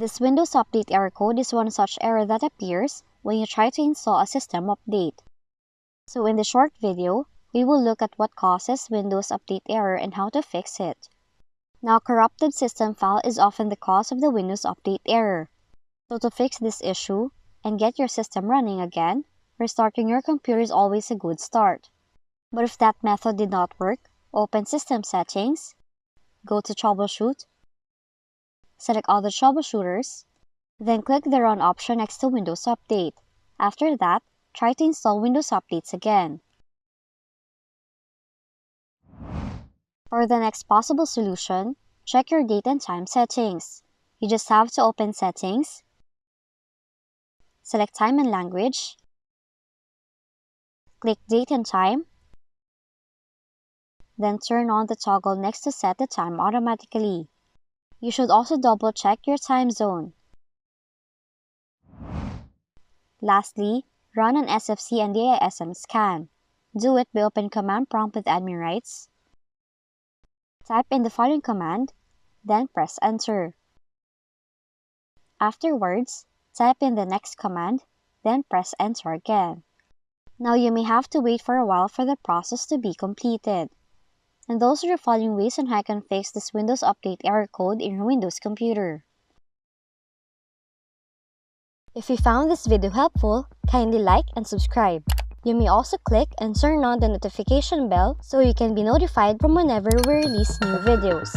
This Windows Update error code is one such error that appears when you try to install a system update. So in this short video, we will look at what causes Windows Update error and how to fix it. Now, corrupted system file is often the cause of the Windows Update error. So to fix this issue and get your system running again, restarting your computer is always a good start. But if that method did not work, open System Settings, go to Troubleshoot, select Other Troubleshooters, then click the Run option next to Windows Update. After that, try to install Windows Updates again. For the next possible solution, check your date and time settings. You just have to open Settings, select Time and Language, click Date and Time, then turn on the toggle next to set the time automatically. You should also double-check your time zone. Lastly, run an SFC and DISM scan. Do it by opening Command Prompt with admin rights. Type in the following command, then press Enter. Afterwards, type in the next command, then press Enter again. Now you may have to wait for a while for the process to be completed. And those are the following ways on how you can fix this Windows Update error code in your Windows computer. If you found this video helpful, kindly like and subscribe. You may also click and turn on the notification bell so you can be notified from whenever we release new videos.